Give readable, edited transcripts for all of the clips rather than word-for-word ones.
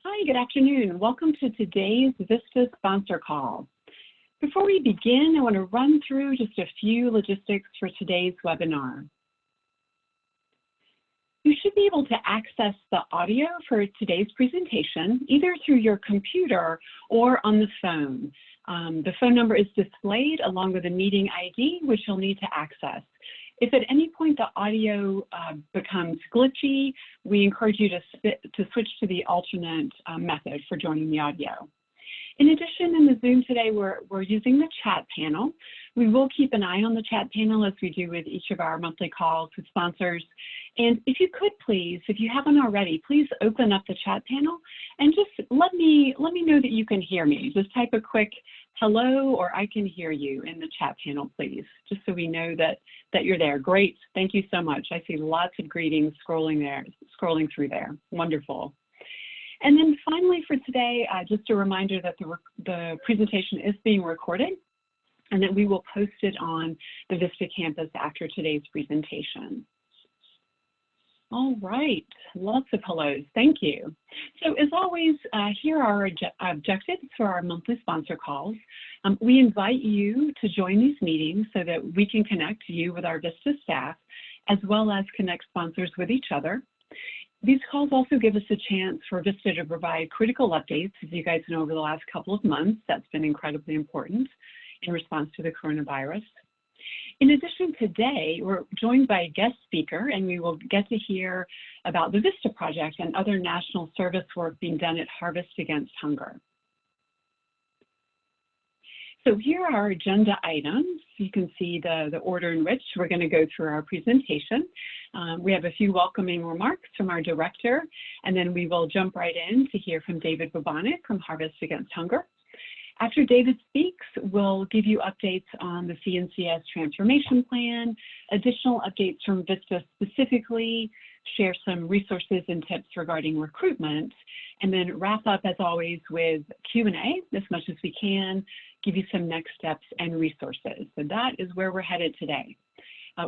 Hi, good afternoon. Welcome to today's VISTA sponsor call. Before we begin, I want to run through just a few logistics for today's webinar. You should be able to access the audio for today's presentation either through your computer or on the phone. The phone number is displayed along with a meeting ID, which you'll need to access. If at any point the audio becomes glitchy, we encourage you to switch to the alternate method for joining the audio. In addition, in the Zoom today, we're using the chat panel. We will keep an eye on the chat panel as we do with each of our monthly calls with sponsors. And if you could please, if you haven't already, please open up the chat panel and just let me know that you can hear me. Just type a quick hello or I can hear you in the chat panel, please, just so we know that you're there. Great, thank you so much. I see lots of greetings scrolling through there. Wonderful. And then finally for today, just a reminder that the presentation is being recorded and that we will post it on the VISTA campus after today's presentation. All right, lots of hellos, thank you. So as always, here are our objectives for our monthly sponsor calls. We invite you to join these meetings so that we can connect you with our VISTA staff, as well as connect sponsors with each other. These calls also give us a chance for VISTA to provide critical updates. As you guys know, over the last couple of months, that's been incredibly important in response to the coronavirus. In addition, today, we're joined by a guest speaker, and we will get to hear about the VISTA project and other national service work being done at Harvest Against Hunger. So here are our agenda items. You can see the order in which we're going to go through our presentation. We have a few welcoming remarks from our director, and then we will jump right in to hear from David Bobonic from Harvest Against Hunger. After David speaks, we'll give you updates on the CNCS transformation plan, additional updates from VISTA specifically, share some resources and tips regarding recruitment, and then wrap up, as always, with Q&A as much as we can, give you some next steps and resources. So that is where we're headed today.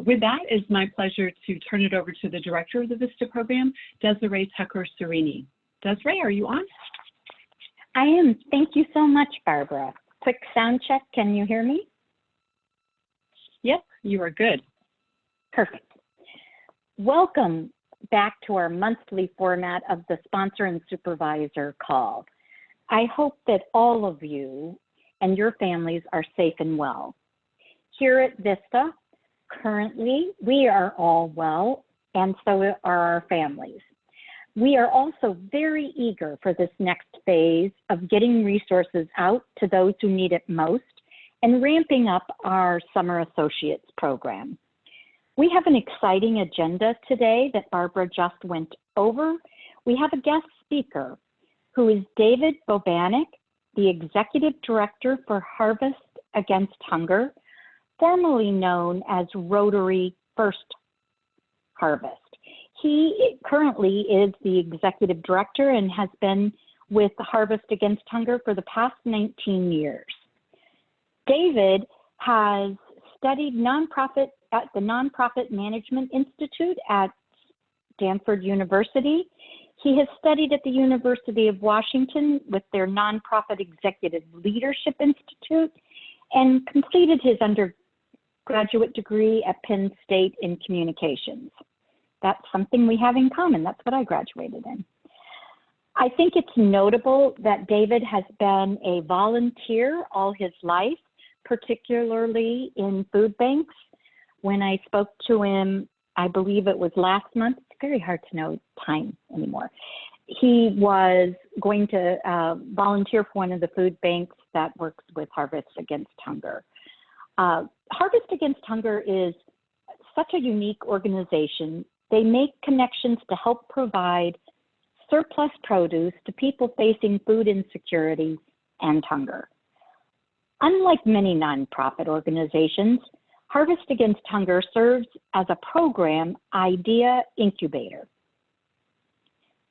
With that, it's my pleasure to turn it over to the director of the VISTA program, Desiree Tucker-Serini. Desiree, are you on? I am. Thank you so much, Barbara. Quick sound check. Can you hear me? Yep, you are good. Perfect. Welcome back to our monthly format of the sponsor and supervisor call. I hope that all of you and your families are safe and well. Here at VISTA, currently, we are all well, and so are our families. We are also very eager for this next phase of getting resources out to those who need it most and ramping up our Summer Associates program. We have an exciting agenda today that Barbara just went over. We have a guest speaker who is David Bobonic, the Executive Director for Harvest Against Hunger, formerly known as Rotary First Harvest. He currently is the Executive Director and has been with Harvest Against Hunger for the past 19 years. David has studied nonprofit at the Nonprofit Management Institute at Stanford University. He has studied at the University of Washington with their Nonprofit Executive Leadership Institute and completed his undergraduate degree at Penn State in Communications. That's something we have in common. That's what I graduated in. I think it's notable that David has been a volunteer all his life, particularly in food banks. When I spoke to him, I believe it was last month, it's very hard to know time anymore. He was going to volunteer for one of the food banks that works with Harvest Against Hunger. Harvest Against Hunger is such a unique organization. They make connections to help provide surplus produce to people facing food insecurity and hunger. Unlike many nonprofit organizations, Harvest Against Hunger serves as a program idea incubator,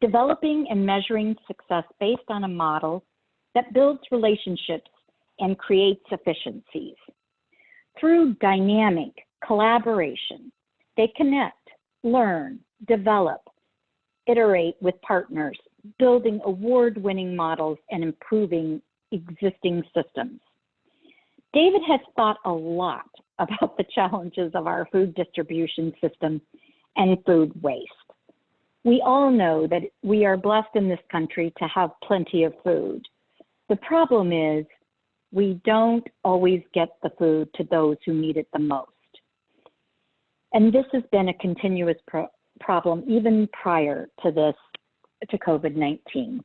developing and measuring success based on a model that builds relationships and creates efficiencies. Through dynamic collaboration, they connect, learn, develop, iterate with partners building award-winning models, and improving existing systems. David has thought a lot about the challenges of our food distribution system and food waste. We all know that we are blessed in this country to have plenty of food. The problem is we don't always get the food to those who need it the most. And this has been a continuous problem even prior to COVID-19.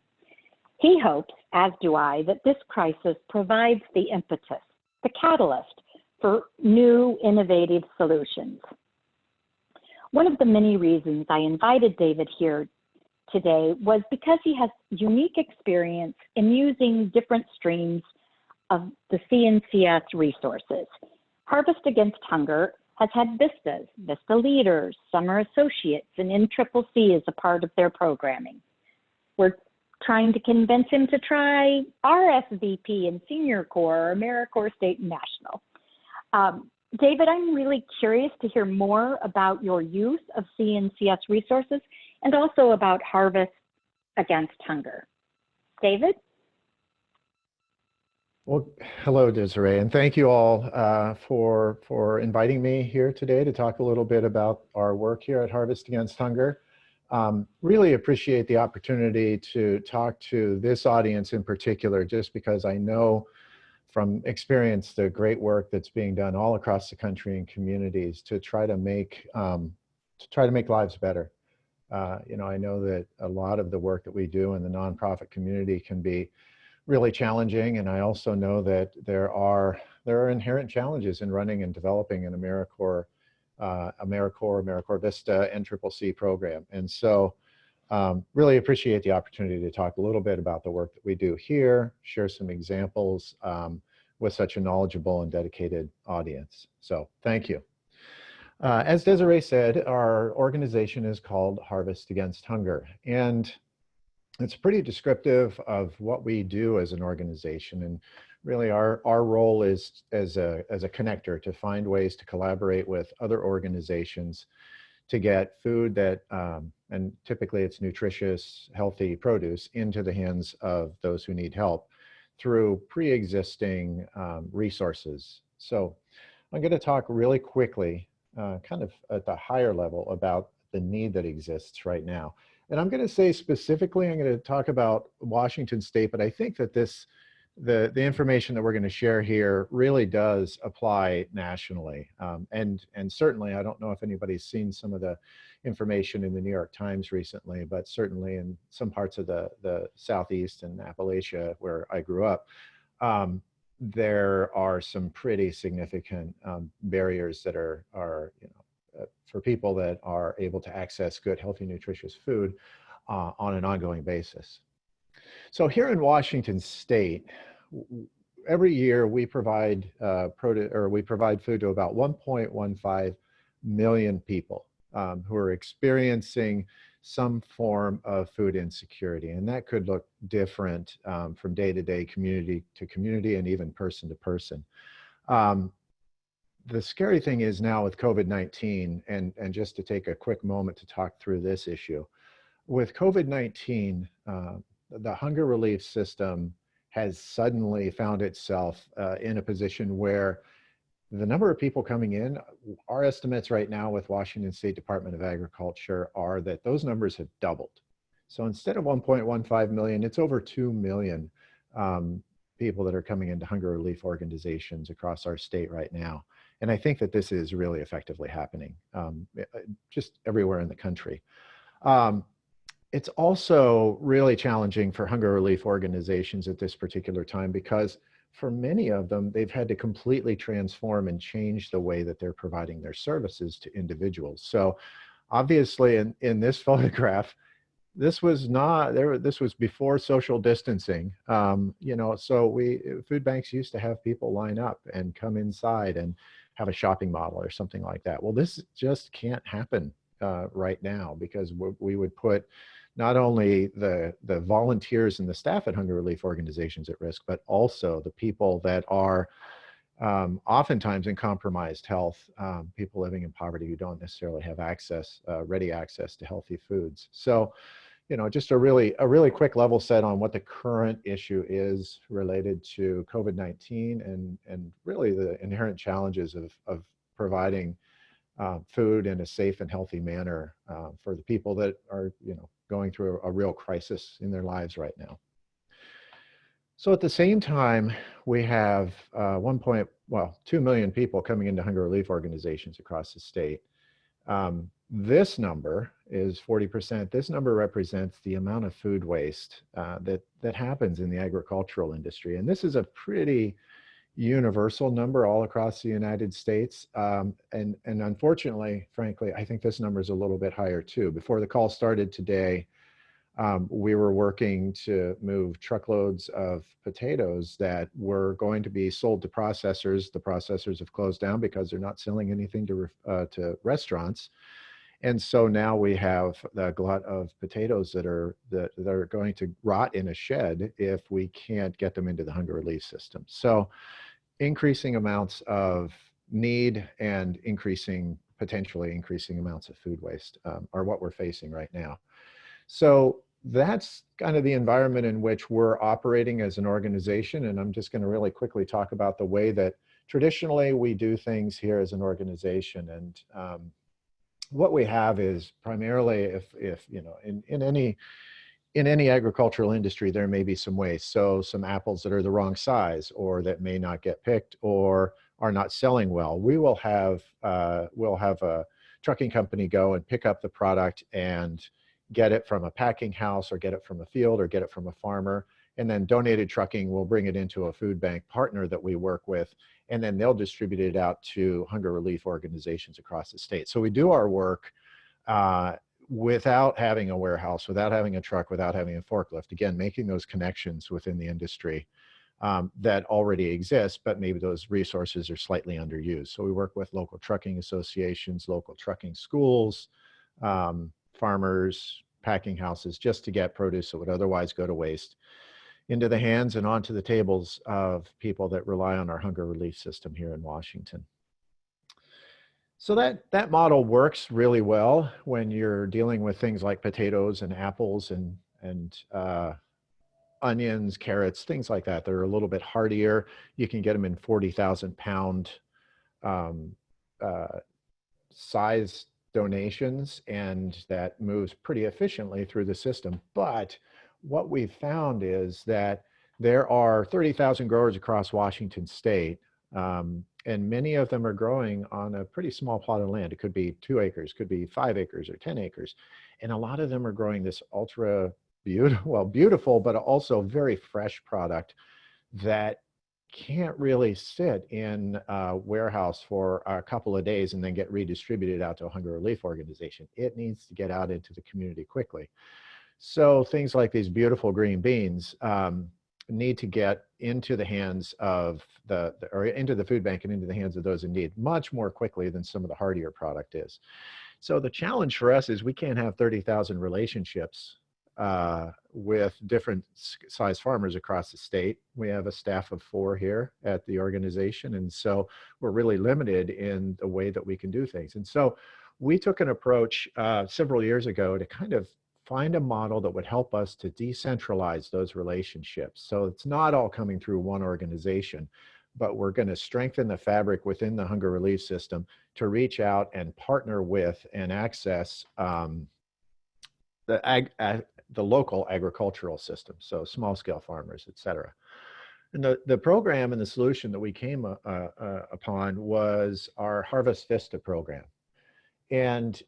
He hopes, as do I, that this crisis provides the impetus, the catalyst for new innovative solutions. One of the many reasons I invited David here today was because he has unique experience in using different streams of the CNCS resources. Harvest Against Hunger has had VISTAs, VISTA Leaders, Summer Associates, and NCCC as a part of their programming. We're trying to convince him to try RSVP and Senior Corps, AmeriCorps State and National. David, I'm really curious to hear more about your use of CNCS resources and also about Harvest Against Hunger. David? Well, hello, Desiree, and thank you all for inviting me here today to talk a little bit about our work here at Harvest Against Hunger. Really appreciate the opportunity to talk to this audience in particular, just because I know from experience the great work that's being done all across the country and communities to try to make lives better. You know, I know that a lot of the work that we do in the nonprofit community can be really challenging, and I also know that there are inherent challenges in running and developing an AmeriCorps VISTA NCCC program. And so really appreciate the opportunity to talk a little bit about the work that we do here, share some examples with such a knowledgeable and dedicated audience. So thank you. As Desiree said, our organization is called Harvest Against Hunger, and it's pretty descriptive of what we do as an organization. And really our role is as a connector to find ways to collaborate with other organizations to get food that, and typically it's nutritious, healthy produce, into the hands of those who need help through pre-existing resources. So I'm going to talk really quickly, kind of at the higher level, about the need that exists right now. And I'm going to say specifically, I'm going to talk about Washington State, but I think that the information that we're going to share here really does apply nationally. And certainly, I don't know if anybody's seen some of the information in the New York Times recently, but certainly in some parts of the Southeast and Appalachia, where I grew up, there are some pretty significant barriers that are for people that are able to access good, healthy, nutritious food on an ongoing basis. So here in Washington State, every year we provide food to about 1.15 million people who are experiencing some form of food insecurity, and that could look different from day to day, community to community, and even person to person. The scary thing is now with COVID-19, and just to take a quick moment to talk through this issue, with COVID-19, the hunger relief system has suddenly found itself in a position where the number of people coming in, our estimates right now with Washington State Department of Agriculture are that those numbers have doubled. So instead of 1.15 million, it's over 2 million people that are coming into hunger relief organizations across our state right now. And I think that this is really effectively happening just everywhere in the country. It's also really challenging for hunger relief organizations at this particular time because for many of them, they've had to completely transform and change the way that they're providing their services to individuals. So obviously in this photograph, this was before social distancing, so food banks used to have people line up and come inside and have a shopping model or something like that. Well, this just can't happen right now because we would put not only the volunteers and the staff at hunger relief organizations at risk, but also the people that are oftentimes in compromised health, people living in poverty who don't necessarily have ready access to healthy foods. So, just a really quick level set on what the current issue is related to COVID-19 and really the inherent challenges of providing food in a safe and healthy manner for the people that are, going through a real crisis in their lives right now. So at the same time, we have 2 million people coming into hunger relief organizations across the state. This number is 40%. This number represents the amount of food waste that happens in the agricultural industry. And this is a pretty universal number all across the United States. And unfortunately, frankly, I think this number is a little bit higher too. Before the call started today, we were working to move truckloads of potatoes that were going to be sold to processors. The processors have closed down because they're not selling anything to restaurants. And so now we have a glut of potatoes that are going to rot in a shed if we can't get them into the hunger relief system. So increasing amounts of need and potentially increasing amounts of food waste are what we're facing right now. So that's kind of the environment in which we're operating as an organization. And I'm just going to really quickly talk about the way that traditionally we do things here as an organization. And what we have is primarily, if in any agricultural industry, there may be some waste. So some apples that are the wrong size or that may not get picked or are not selling well. We'll have a trucking company go and pick up the product and get it from a packing house or get it from a field or get it from a farmer. And then donated trucking will bring it into a food bank partner that we work with, and then they'll distribute it out to hunger relief organizations across the state. So we do our work without having a warehouse, without having a truck, without having a forklift. Again, making those connections within the industry that already exist, but maybe those resources are slightly underused. So we work with local trucking associations, local trucking schools, farmers, packing houses, just to get produce that would otherwise go to waste into the hands and onto the tables of people that rely on our hunger relief system here in Washington. So that model works really well when you're dealing with things like potatoes and apples and onions, carrots, things like that. They're a little bit hardier. You can get them in 40,000 pound size donations, and that moves pretty efficiently through the system. But what we've found is that there are 30,000 growers across Washington state, and many of them are growing on a pretty small plot of land. It could be 2 acres, could be 5 acres or 10 acres. And a lot of them are growing this ultra beautiful, but also very fresh product that can't really sit in a warehouse for a couple of days and then get redistributed out to a hunger relief organization. It needs to get out into the community quickly. So things like these beautiful green beans need to get into the hands of or into the food bank and into the hands of those in need much more quickly than some of the hardier product is. So the challenge for us is we can't have 30,000 relationships with different size farmers across the state. We have a staff of 4 here at the organization, and so we're really limited in the way that we can do things. And so we took an approach several years ago to kind of find a model that would help us to decentralize those relationships. So it's not all coming through one organization, but we're going to strengthen the fabric within the hunger relief system to reach out and partner with and access the local agricultural system, so small scale farmers, et cetera. And the program and the solution that we came upon was our Harvest VISTA program. And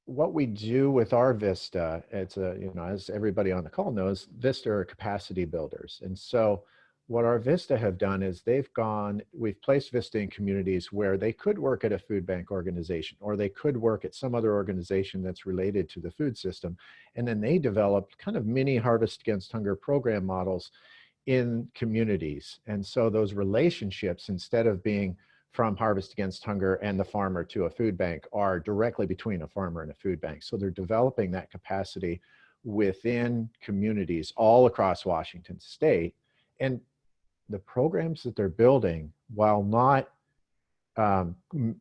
what we do with our VISTA, it's as everybody on the call knows, VISTA are capacity builders. And so what our VISTA have done is we've placed VISTA in communities where they could work at a food bank organization, or they could work at some other organization that's related to the food system. And then they developed kind of mini Harvest Against Hunger program models in communities. And so those relationships, instead of being from Harvest Against Hunger and the farmer to a food bank, are directly between a farmer and a food bank. So they're developing that capacity within communities all across Washington state. And the programs that they're building, while not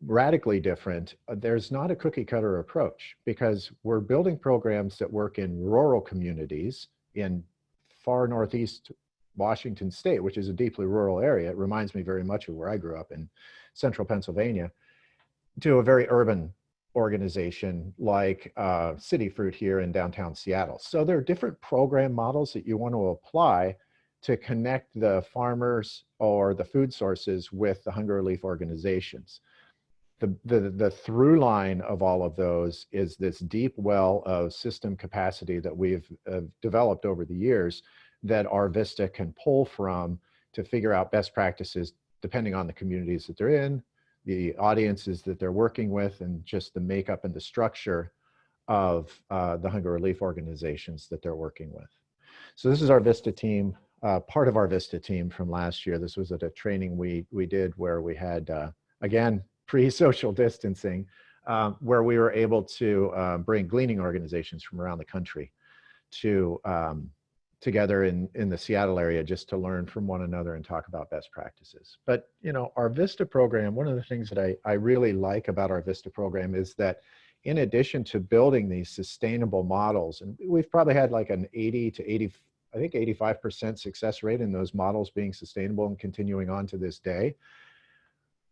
radically different. There's not a cookie cutter approach because we're building programs that work in rural communities in far northeast Washington state, which is a deeply rural area. It reminds me very much of where I grew up in central Pennsylvania, to a very urban organization like City Fruit here in downtown Seattle. So there are different program models that you want to apply to connect the farmers or the food sources with the hunger relief organizations. The through line of all of those is this deep well of system capacity that we've developed over the years that our VISTA can pull from to figure out best practices depending on the communities that they're in, the audiences that they're working with, and just the makeup and the structure of the hunger relief organizations that they're working with. So this is our VISTA team, part of our VISTA team from last year. This was at a training we did where we had, again, pre-social distancing, where we were able to bring gleaning organizations from around the country to together in the Seattle area just to learn from one another and talk about best practices. But, you know, our VISTA program, one of the things that I really like about our VISTA program is that in addition to building these sustainable models, and we've probably had like an 80 to 80, I think 85% success rate in those models being sustainable and continuing on to this day.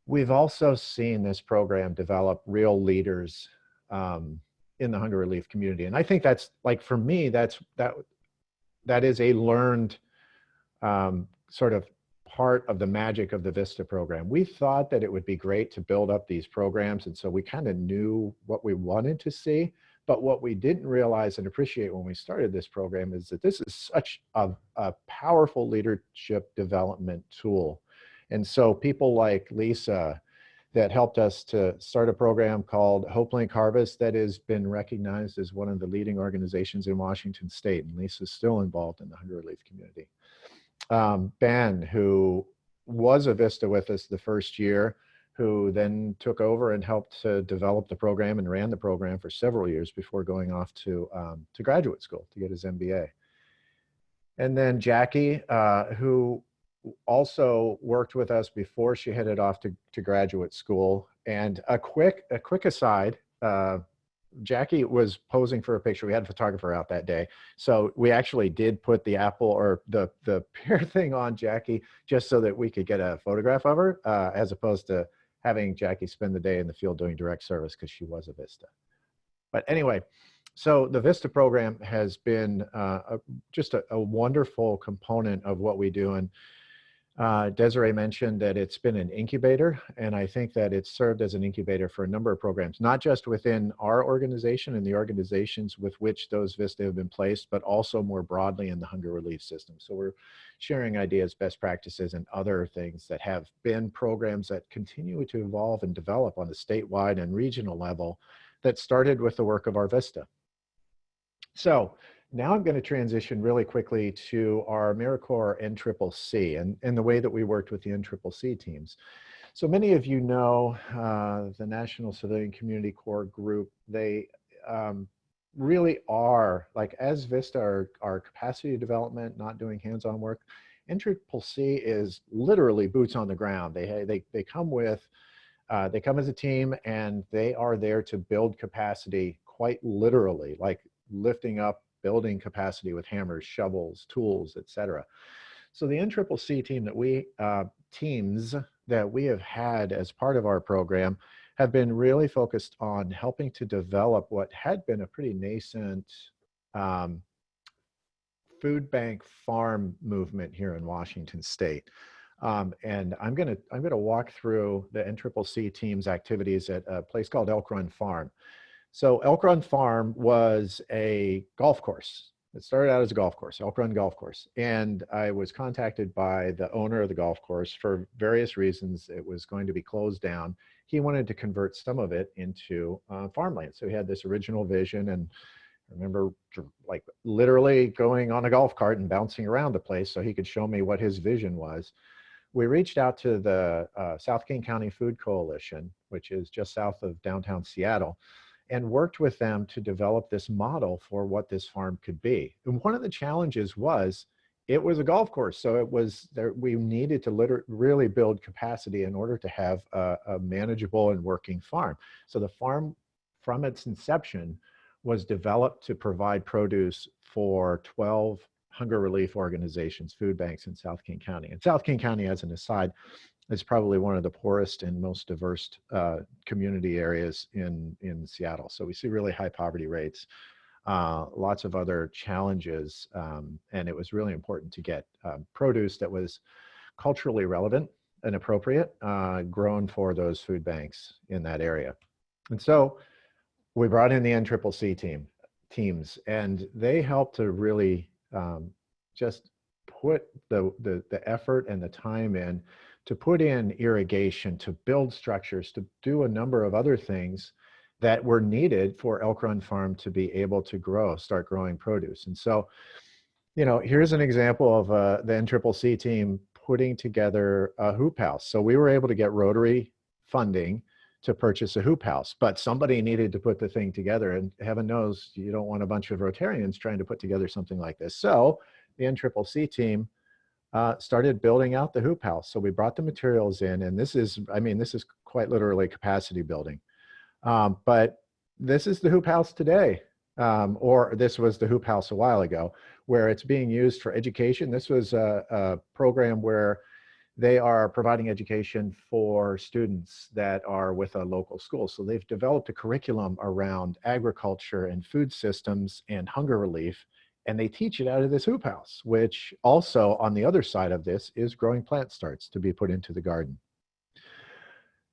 We've also seen this program develop real leaders in the hunger relief community. And I think that's, like, for me, that is a learned sort of part of the magic of the VISTA program. We thought that it would be great to build up these programs, and so we kind of knew what we wanted to see. But what we didn't realize and appreciate when we started this program is that this is such a powerful leadership development tool. And so people like Lisa that helped us to start a program called HopeLink Harvest that has been recognized as one of the leading organizations in Washington State. And Lisa's still involved in the hunger relief community. Ben, who was a VISTA with us the first year, who then took over and helped to develop the program and ran the program for several years before going off to graduate school to get his MBA. And then Jackie, who also worked with us before she headed off to graduate school. And a quick aside, Jackie was posing for a picture. We had a photographer out that day. So we actually did put the apple or the pear thing on Jackie just so that we could get a photograph of her, as opposed to having Jackie spend the day in the field doing direct service because she was a VISTA. But anyway, so the VISTA program has been just a wonderful component of what we do. And Desiree mentioned that it's been an incubator, and I think that it's served as an incubator for a number of programs, not just within our organization and the organizations with which those VISTA have been placed, but also more broadly in the hunger relief system. So we're sharing ideas, best practices, and other things that have been programs that continue to evolve and develop on the statewide and regional level that started with the work of our VISTA. So now I'm going to transition really quickly to our AmeriCorps NCCC and the way that we worked with the NCCC teams. So many of you know the National Civilian Community Corps group. They really are, like, as VISTA, our capacity development, not doing hands-on work. NCCC is literally boots on the ground. They come with, they come as a team, and they are there to build capacity quite literally, like lifting up, building capacity with hammers, shovels, tools, etc. So the NCCC teams that we have had as part of our program have been really focused on helping to develop what had been a pretty nascent food bank farm movement here in Washington State. And I'm gonna walk through the NCCC team's activities at a place called Elk Run Farm. So Elk Run Farm was a golf course. It started out as a golf course, Elk Run Golf Course. And I was contacted by the owner of the golf course for various reasons. It was going to be closed down. He wanted to convert some of it into farmland. So he had this original vision, and I remember, like, literally going on a golf cart and bouncing around the place so he could show me what his vision was. We reached out to the South King County Food Coalition, which is just south of downtown Seattle, and worked with them to develop this model for what this farm could be. And one of the challenges was it was a golf course. So it was there, we needed to really build capacity in order to have a manageable and working farm. So the farm from its inception was developed to provide produce for 12 hunger relief organizations, food banks in South King County. And South King County, as an aside, is probably one of the poorest and most diverse community areas in Seattle. So we see really high poverty rates, lots of other challenges, and it was really important to get produce that was culturally relevant and appropriate, grown for those food banks in that area. And so we brought in the NCCC teams, and they helped to really just put the effort and the time in to put in irrigation, to build structures, to do a number of other things that were needed for Elk Run Farm to be able to start growing produce. And so, you know, here's an example of the NCCC team putting together a hoop house. So we were able to get Rotary funding to purchase a hoop house, but somebody needed to put the thing together, and heaven knows you don't want a bunch of Rotarians trying to put together something like this. So the NCCC team started building out the hoop house. So we brought the materials in, and this is, I mean, this is quite literally capacity building. But this is the hoop house today, or this was the hoop house a while ago, where it's being used for education. This was a program where they are providing education for students that are with a local school. So they've developed a curriculum around agriculture and food systems and hunger relief, and they teach it out of this hoop house, which also on the other side of this is growing plant starts to be put into the garden.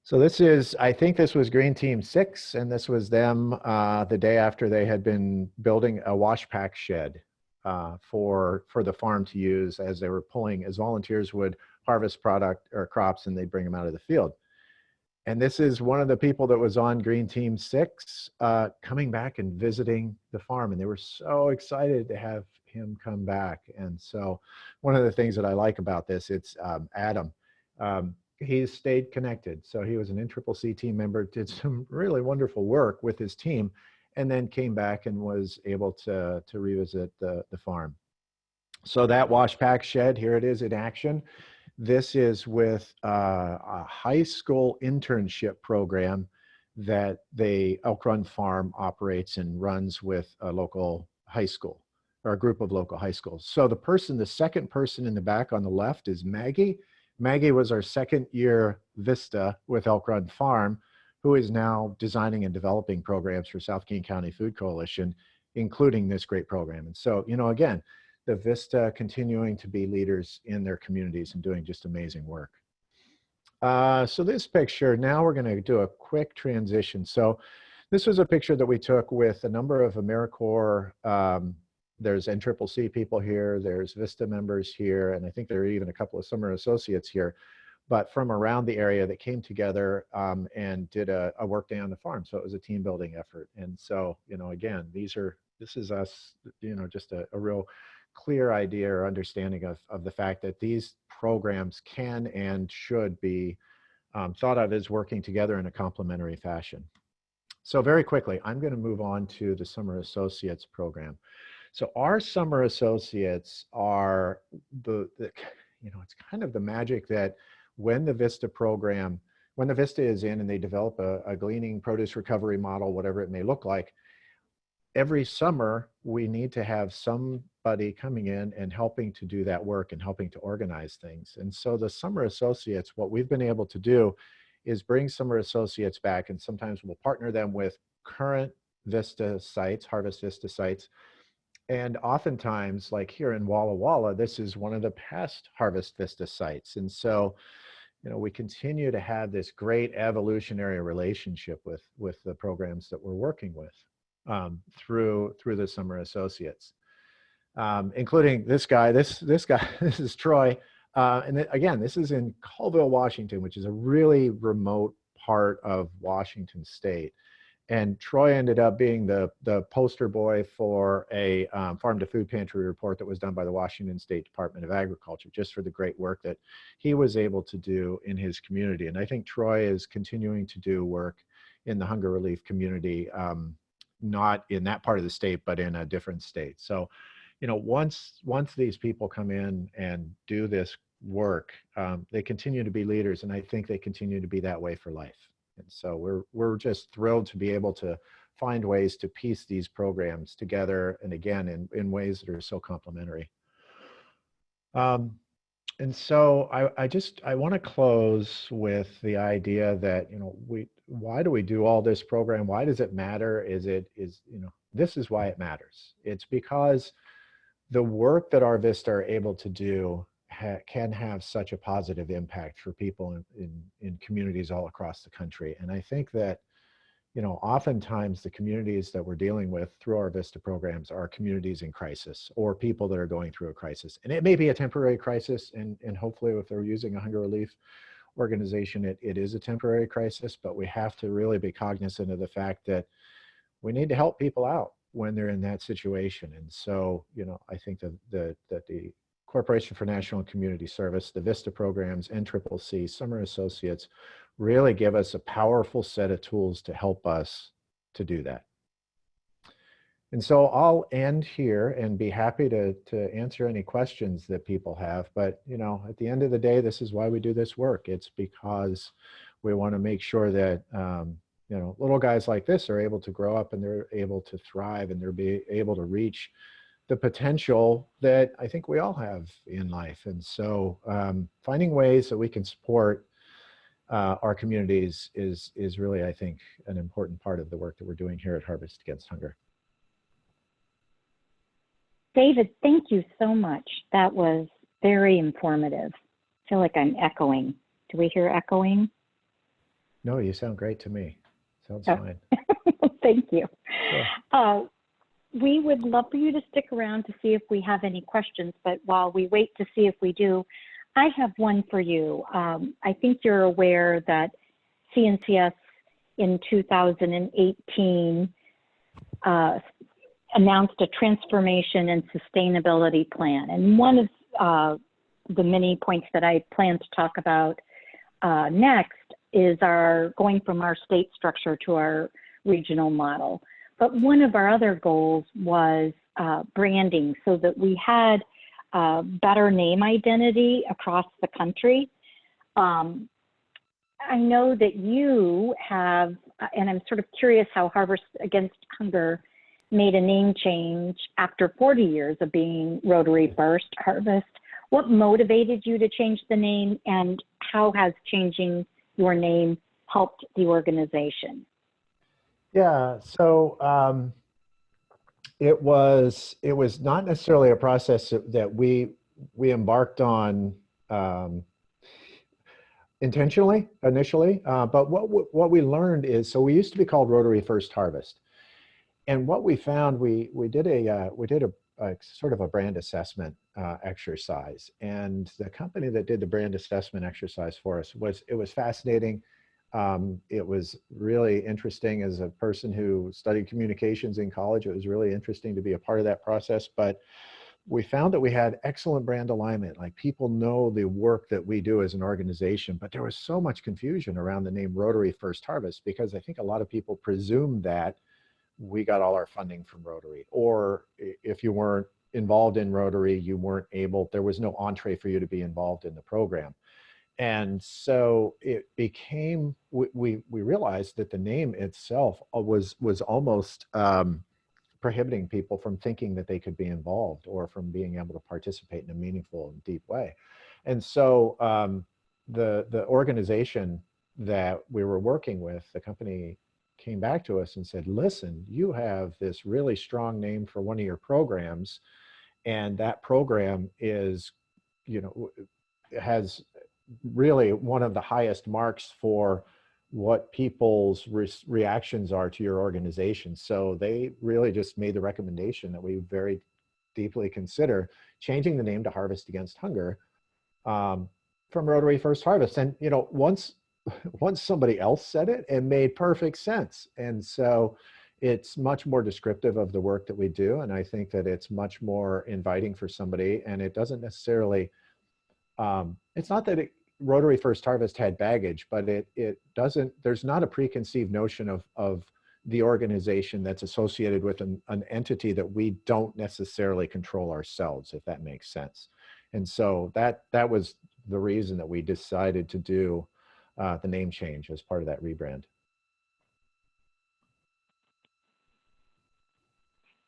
So this is, I think this was Green Team 6, and this was them the day after they had been building a wash pack shed for the farm to use as they were pulling, as volunteers would harvest product or crops, and they'd bring them out of the field. And this is one of the people that was on Green Team 6 coming back and visiting the farm, and they were so excited to have him come back. And so one of the things that I like about this, it's Adam. He's stayed connected. So he was an NCCC team member, did some really wonderful work with his team, and then came back and was able to revisit the farm. So that wash pack shed, here it is in action. This is with a high school internship program that Elk Run Farm operates and runs with a local high school, or a group of local high schools. So the second person in the back on the left is Maggie. Maggie was our second year VISTA with Elk Run Farm, who is now designing and developing programs for South King County Food Coalition, including this great program. And so, you know, again, the VISTA continuing to be leaders in their communities and doing just amazing work. So this picture, now we're going to do a quick transition. So this was a picture that we took with a number of AmeriCorps. There's NCCC people here, there's VISTA members here, and I think there are even a couple of summer associates here, but from around the area that came together and did a work day on the farm. So it was a team building effort. And so, you know, again, this is us, you know, just a real clear idea or understanding of the fact that these programs can and should be thought of as working together in a complementary fashion. So very quickly, I'm going to move on to the Summer Associates program. So our Summer Associates are you know, it's kind of the magic that when the VISTA program, when the VISTA is in and they develop a gleaning produce recovery model, whatever it may look like, every summer we need to have somebody coming in and helping to do that work and helping to organize things. And so the Summer Associates, what we've been able to do is bring Summer Associates back, and sometimes we'll partner them with current VISTA sites, Harvest VISTA sites. And oftentimes, like here in Walla Walla, this is one of the past Harvest VISTA sites. And so, you know, we continue to have this great evolutionary relationship with the programs that we're working with through the Summer Associates, including this guy. This guy, this is Troy. And again, this is in Colville, Washington, which is a really remote part of Washington State. And Troy ended up being the poster boy for a farm to food pantry report that was done by the Washington State Department of Agriculture, just for the great work that he was able to do in his community. And I think Troy is continuing to do work in the hunger relief community, not in that part of the state, but in a different state. So, you know, once these people come in and do this work, they continue to be leaders, and I think they continue to be that way for life. And so we're just thrilled to be able to find ways to piece these programs together, and again, in ways that are so complementary. And so I want to close with the idea that, you know, why do we do all this program? Why does it matter? This is why it matters. It's because the work that our VISTA are able to do can have such a positive impact for people in communities all across the country. And I think that, you know, oftentimes the communities that we're dealing with through our VISTA programs are communities in crisis, or people that are going through a crisis. And it may be a temporary crisis, and hopefully if they're using a hunger relief organization, it is a temporary crisis, but we have to really be cognizant of the fact that we need to help people out when they're in that situation. And so, you know, I think that the Corporation for National and Community Service, the VISTA programs, NCCC, Summer Associates, really give us a powerful set of tools to help us to do that. And so I'll end here and be happy to answer any questions that people have. But, you know, at the end of the day, this is why we do this work. It's because we want to make sure that, you know, little guys like this are able to grow up and they're able to thrive and they're able to reach the potential that I think we all have in life. And so finding ways that we can support our communities is really, I think, an important part of the work that we're doing here at Harvest Against Hunger. David, thank you so much. That was very informative. I feel like I'm echoing. Do we hear echoing? No, you sound great to me. Sounds fine. Thank you. Sure. We would love for you to stick around to see if we have any questions, but while we wait to see if we do, I have one for you. I think you're aware that CNCS in 2018 announced a transformation and sustainability plan. And one of the many points that I plan to talk about next is going from our state structure to our regional model. But one of our other goals was branding, so that we had better name identity across the country. I know that you have, and I'm sort of curious how Harvest Against Hunger made a name change after 40 years of being Rotary First Harvest. What motivated you to change the name, and how has changing your name helped the organization? Yeah, so it was not necessarily a process that we embarked on intentionally initially, but what we learned is, so we used to be called Rotary First Harvest, and what we found, we did a sort of a brand assessment exercise, and the company that did the brand assessment exercise for us was fascinating. It was really interesting. As a person who studied communications in college, it was really interesting to be a part of that process. But we found that we had excellent brand alignment. Like, people know the work that we do as an organization, but there was so much confusion around the name Rotary First Harvest, because I think a lot of people presumed that we got all our funding from Rotary, or if you weren't involved in Rotary, you weren't able, there was no entree for you to be involved in the program. And so it became, we realized that the name itself was almost prohibiting people from thinking that they could be involved or from being able to participate in a meaningful and deep way. And so the organization that we were working with, the company, came back to us and said, listen, you have this really strong name for one of your programs, and that program is, you know, has really one of the highest marks for what people's reactions are to your organization. So they really just made the recommendation that we very deeply consider changing the name to Harvest Against Hunger from Rotary First Harvest. And, you know, once somebody else said it, it made perfect sense. And so it's much more descriptive of the work that we do. And I think that it's much more inviting for somebody, and it doesn't necessarily, it's not that Rotary First Harvest had baggage, but it doesn't, there's not a preconceived notion of the organization that's associated with an entity that we don't necessarily control ourselves, if that makes sense. And so that was the reason that we decided to do the name change as part of that rebrand.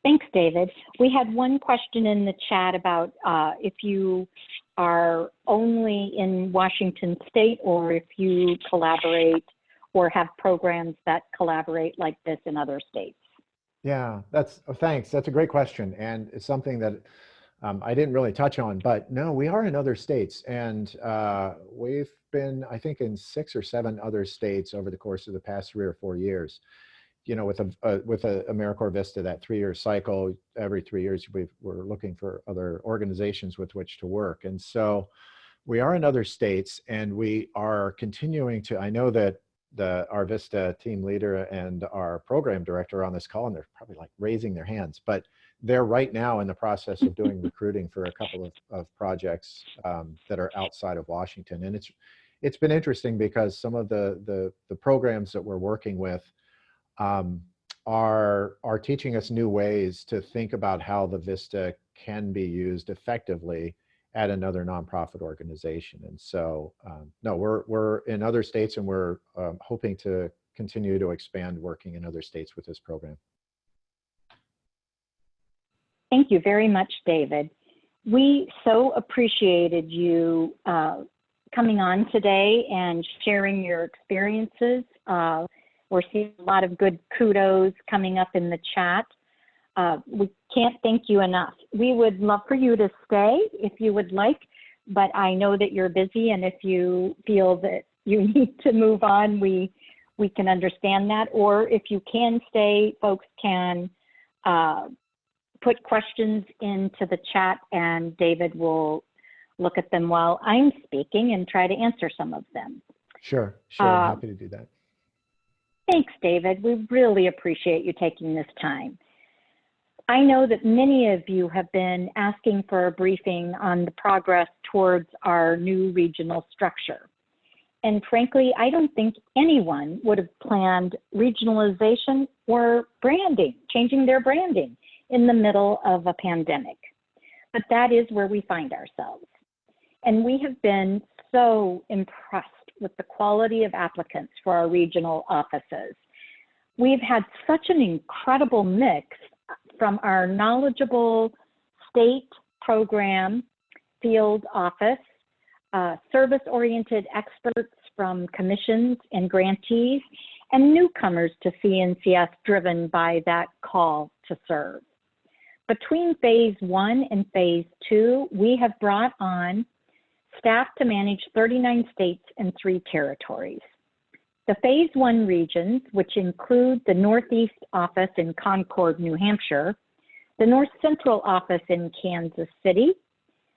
Thanks, David. We had one question in the chat about if you are only in Washington State or if you collaborate or have programs that collaborate like this in other states. Yeah, thanks. That's a great question. And it's something that I didn't really touch on, but no, we are in other states. And we've been, I think, in 6 or 7 other states over the course of the past 3 or 4 years. You know, with AmeriCorps VISTA, that 3-year cycle, every 3 years, we're looking for other organizations with which to work. And so we are in other states, and we are continuing to, I know that our VISTA team leader and our program director are on this call, and they're probably like raising their hands, but they're right now in the process of doing recruiting for a couple of projects that are outside of Washington. And it's been interesting because some of the programs that we're working with are teaching us new ways to think about how the VISTA can be used effectively at another nonprofit organization. And so, no, we're in other states, and we're hoping to continue to expand working in other states with this program. Thank you very much, David. We so appreciated you coming on today and sharing your experiences. We're seeing a lot of good kudos coming up in the chat. We can't thank you enough. We would love for you to stay if you would like, but I know that you're busy, and if you feel that you need to move on, we can understand that. Or if you can stay, folks can put questions into the chat, and David will look at them while I'm speaking and try to answer some of them. Sure, I'm happy to do that. Thanks, David. We really appreciate you taking this time. I know that many of you have been asking for a briefing on the progress towards our new regional structure. And frankly, I don't think anyone would have planned regionalization or branding, changing their branding in the middle of a pandemic. But that is where we find ourselves. And we have been so impressed with the quality of applicants for our regional offices. We've had such an incredible mix from our knowledgeable state program field office, service-oriented experts from commissions and grantees, and newcomers to CNCS driven by that call to serve. Between phase 1 and phase 2, we have brought on staff to manage 39 states and 3 territories. The phase 1 regions, which include the Northeast office in Concord, New Hampshire, the North Central office in Kansas City,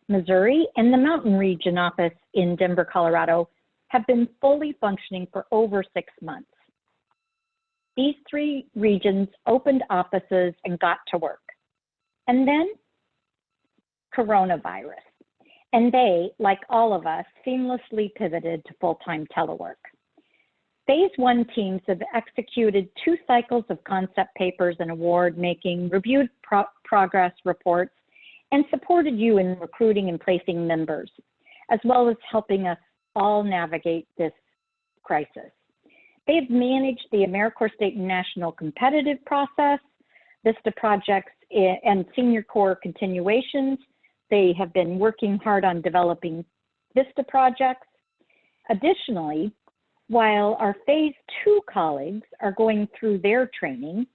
Missouri, and the Mountain Region office in Denver, Colorado, have been fully functioning for over 6 months. These 3 regions opened offices and got to work. And then coronavirus. And they, like all of us, seamlessly pivoted to full-time telework. Phase 1 teams have executed 2 cycles of concept papers and award-making, reviewed progress reports, and supported you in recruiting and placing members, as well as helping us all navigate this crisis. They have managed the AmeriCorps State and National competitive process, VISTA projects and Senior Corps continuations. They have been working hard on developing VISTA projects. Additionally, while our phase 2 colleagues are going through their training,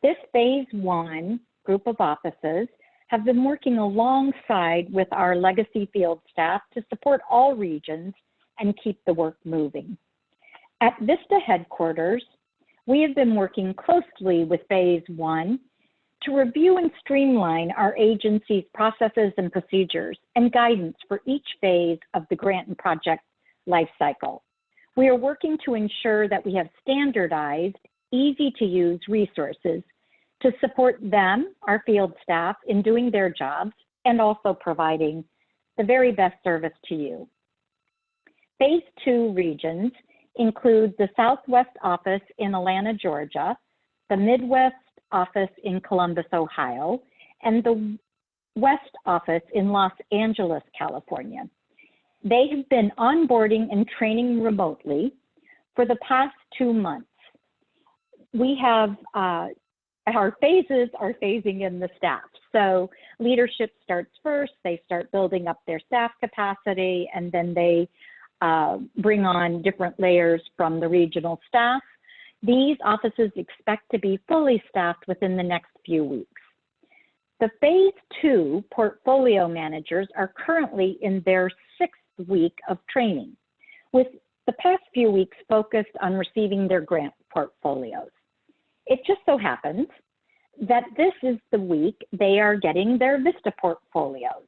this phase 1 group of offices have been working alongside with our legacy field staff to support all regions and keep the work moving. At VISTA headquarters, we have been working closely with phase 1 to review and streamline our agency's processes and procedures and guidance for each phase of the grant and project lifecycle. We are working to ensure that we have standardized, easy-to-use resources to support them, our field staff, in doing their jobs and also providing the very best service to you. Phase 2 regions include the Southwest office in Atlanta, Georgia, the Midwest office in Columbus, Ohio, and the West office in Los Angeles, California. They have been onboarding and training remotely for the past 2 months. We have our phases are phasing in the staff. So leadership starts first, they start building up their staff capacity, and then they bring on different layers from the regional staff. These offices expect to be fully staffed within the next few weeks. The phase 2 portfolio managers are currently in their 6th week of training, with the past few weeks focused on receiving their grant portfolios. It just so happens that this is the week they are getting their VISTA portfolios.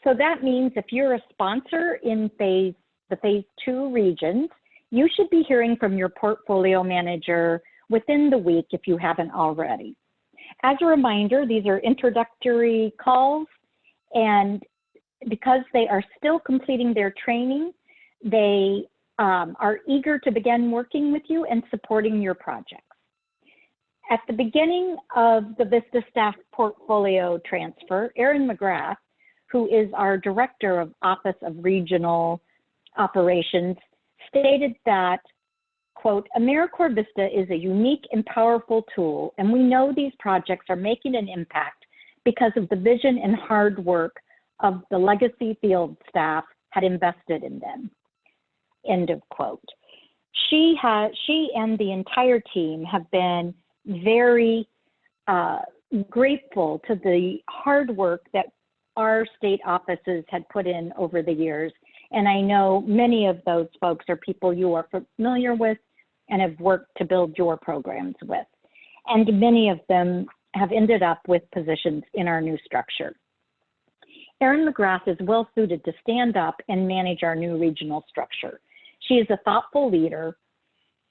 So that means if you're a sponsor in the phase 2 regions, you should be hearing from your portfolio manager within the week if you haven't already. As a reminder, these are introductory calls, and because they are still completing their training, they are eager to begin working with you and supporting your projects. At the beginning of the VISTA staff portfolio transfer, Erin McGrath, who is our Director of Office of Regional Operations, stated that, quote, AmeriCorps VISTA is a unique and powerful tool, and we know these projects are making an impact because of the vision and hard work of the legacy field staff had invested in them, end of quote. She and the entire team have been very grateful to the hard work that our state offices had put in over the years. And I know many of those folks are people you are familiar with and have worked to build your programs with. And many of them have ended up with positions in our new structure. Erin McGrath is well suited to stand up and manage our new regional structure. She is a thoughtful leader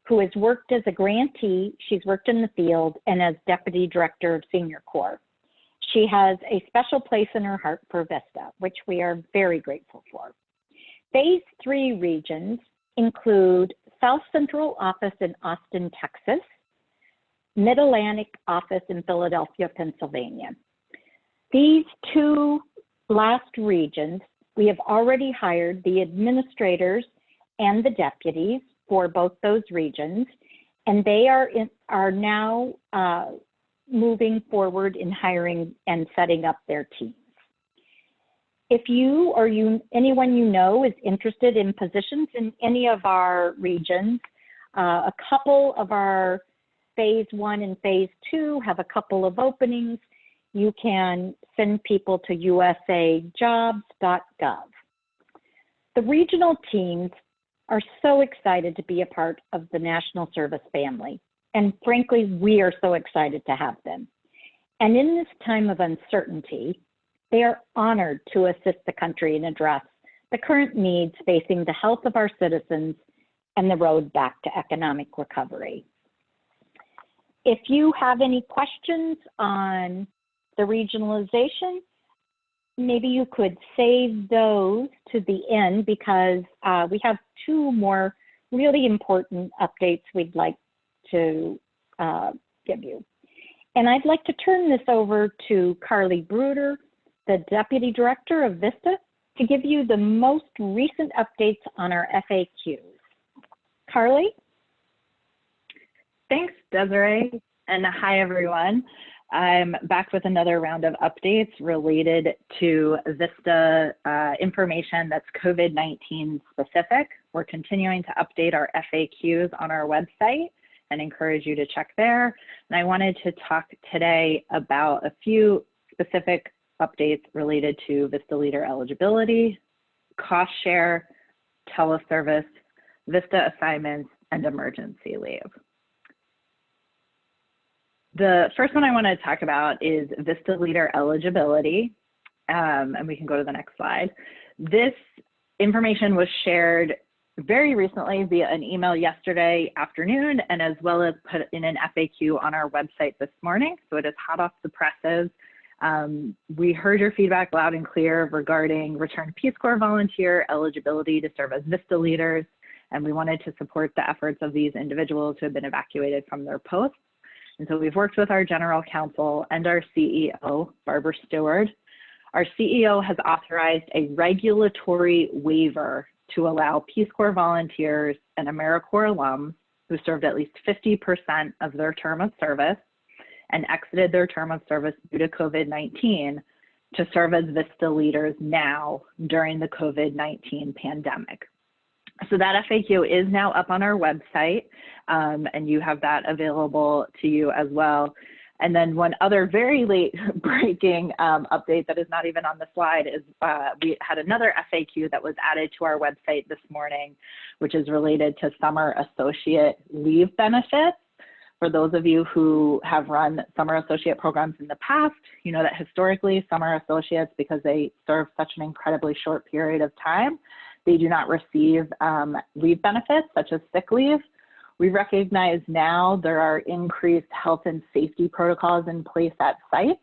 who has worked as a grantee, she's worked in the field, and as Deputy Director of Senior Corps. She has a special place in her heart for VISTA, which we are very grateful for. Phase 3 regions include South Central Office in Austin, Texas, Mid-Atlantic Office in Philadelphia, Pennsylvania. These 2 last regions, we have already hired the administrators and the deputies for both those regions, and they are now moving forward in hiring and setting up their teams. If you or anyone you know is interested in positions in any of our regions, a couple of our phase 1 and phase 2 have a couple of openings. You can send people to usajobs.gov. The regional teams are so excited to be a part of the National Service family. And frankly, we are so excited to have them. And in this time of uncertainty, they are honored to assist the country and address the current needs facing the health of our citizens and the road back to economic recovery. If you have any questions on the regionalization, maybe you could save those to the end because we have 2 more really important updates we'd like to give you. And I'd like to turn this over to Carly Bruder, the Deputy Director of VISTA, to give you the most recent updates on our FAQs. Carly? Thanks, Desiree, and hi, everyone. I'm back with another round of updates related to VISTA information that's COVID-19 specific. We're continuing to update our FAQs on our website and encourage you to check there. And I wanted to talk today about a few specific updates related to VISTA leader eligibility, cost share, teleservice, VISTA assignments, and emergency leave. The first one I want to talk about is VISTA leader eligibility, and we can go to the next slide. This information was shared very recently via an email yesterday afternoon, and as well as put in an FAQ on our website this morning, so it is hot off the presses. We heard your feedback loud and clear regarding returned Peace Corps volunteer eligibility to serve as VISTA leaders, and we wanted to support the efforts of these individuals who have been evacuated from their posts. And so we've worked with our general counsel and our CEO, Barbara Stewart. Our CEO has authorized a regulatory waiver to allow Peace Corps volunteers and AmeriCorps alums who served at least 50% of their term of service and exited their term of service due to COVID-19 to serve as VISTA leaders now during the COVID-19 pandemic. So that FAQ is now up on our website, and you have that available to you as well. And then one other very late breaking update that is not even on the slide is we had another FAQ that was added to our website this morning, which is related to summer associate leave benefits. For those of you who have run summer associate programs in the past, you know that historically summer associates, because they serve such an incredibly short period of time, they do not receive leave benefits such as sick leave. We recognize now there are increased health and safety protocols in place at sites,